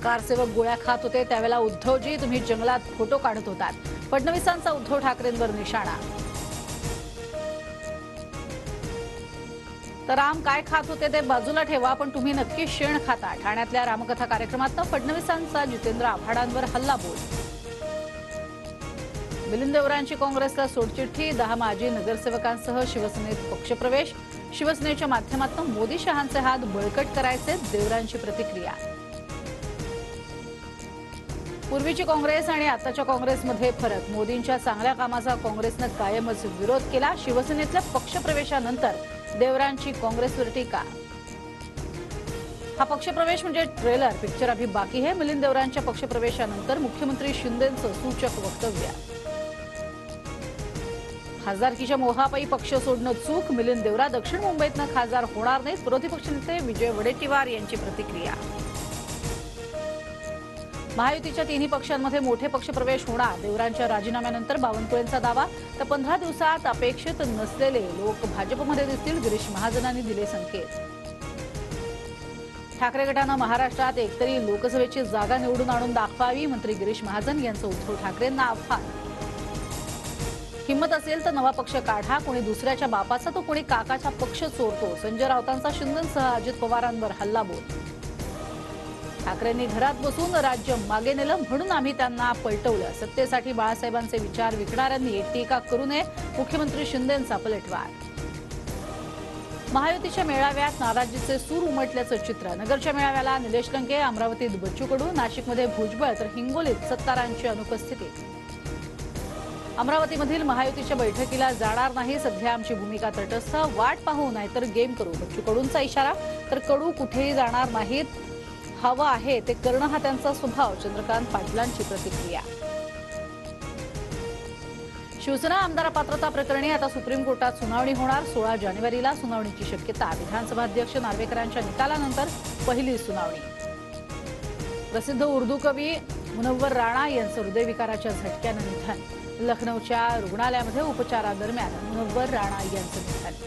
कारसेवक गोळ्या खात होते त्यावेळेला उद्धवजी तुम्ही जंगलात फोटो काढत होतात. फडणवीसांचा उद्धव ठाकरेंवर निशाणा. तर राम काय खात होते ते बाजूला ठेवा, पण तुम्ही नक्की शेण खाता. ठाण्यातल्या रामकथा कार्यक्रमात फडणवीसांचा जितेंद्र आव्हाडांवर हल्लाबोल. मिलिंद देवरांची काँग्रेसला सोडचिठ्ठी. 10 माजी नगरसेवकांसह शिवसेनेत पक्षप्रवेश. शिवसेनेच्या माध्यमातून मोदी शहांचे हात बळकट करायचे, देवरांची प्रतिक्रिया. पूर्वीची काँग्रेस आणि आताच्या काँग्रेसमध्ये फरक. मोदींच्या चांगल्या कामाचा काँग्रेसनं कायमच विरोध केला. शिवसेनेतल्या पक्षप्रवेशानंतर देवरांची काँग्रेसवर टीका. हा पक्षप्रवेश म्हणजे ट्रेलर, पिक्चर अभी बाकी है. मिलिंद देवरांच्या पक्षप्रवेशानंतर मुख्यमंत्री शिंदेंचं सूचक वक्तव्य. खासदारकीच्या मोहापायी पक्ष सोडणं चूक. मिलिंद देवरा दक्षिण मुंबईतनं खासदार होणार नाहीत. विरोधी पक्षनेते विजय वडेट्टीवार यांची प्रतिक्रिया. महायुतीच्या तिन्ही पक्षांमध्ये मोठे पक्षप्रवेश होणार. देवरांच्या राजीनाम्यानंतर बावनकुळेंचा दावा. तर 15 दिवसात अपेक्षित नसलेले लोक भाजपमध्ये दिसतील, गिरीश महाजनांनी दिले संकेत. ठाकरे गटानं महाराष्ट्रात एकतरी लोकसभेची जागा निवडून आणून दाखवावी, मंत्री गिरीश महाजन यांचं उद्धव ठाकरेंना आव्हान. हिंमत असेल तर नवा पक्ष काढा. कोणी दुसऱ्याच्या बापाचा तो कोणी काकाचा पक्ष चोरतो. संजय राऊतांचा शिंदेंसह अजित पवारांवर हल्लाबोल. ठाकरेंनी घरात बसून राज्य मागे नेलं म्हणून आम्ही त्यांना पलटवलं. सत्तेसाठी बाळासाहेबांचे विचार विकणाऱ्यांनी टीका करू नये, मुख्यमंत्री शिंदेंचा पलटवार. महायुतीच्या मेळाव्यात नाराजीचे सूर उमटल्याचं चित्र. नगरच्या मेळाव्याला निलेश लंके, अमरावतीत बच्चू कडू, नाशिकमध्ये भुजबळ तर हिंगोलीत सत्तारांची अनुपस्थिती. अमरावतीमधील महायुतीच्या बैठकीला जाणार नाही, सध्या आमची भूमिका तटस्थ, वाट पाहू नाहीतर गेम करू. बच्चू कडूंचा इशारा. तर कडू कुठेही जाणार नाहीत, हवं आहे ते करणं हा त्यांचा स्वभाव. चंद्रकांत पाटलांची प्रतिक्रिया. शिवसेना आमदार पात्रता प्रकरणी आता सुप्रीम कोर्टात सुनावणी होणार. 16 जानेवारीला सुनावणीची शक्यता. विधानसभा अध्यक्ष नार्वेकरांच्या निकालानंतर पहिली सुनावणी. प्रसिद्ध उर्दू कवी मुनव्वर राणा यांचं हृदयविकाराच्या झटक्यानं निधन. लखनौच्या रुग्णालयामध्ये उपचारादरम्यान मुनव्वर राणा यांचं निधन.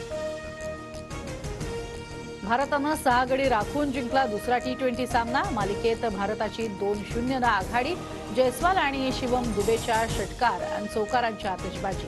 भारतानं 6 गडी राखून जिंकला दुसरा T20 सामना. मालिकेत भारताची 2-0 आघाडी. जयस्वाल आणि शिवम दुबेच्या षटकार आणि चौकारांची आतिषबाजी.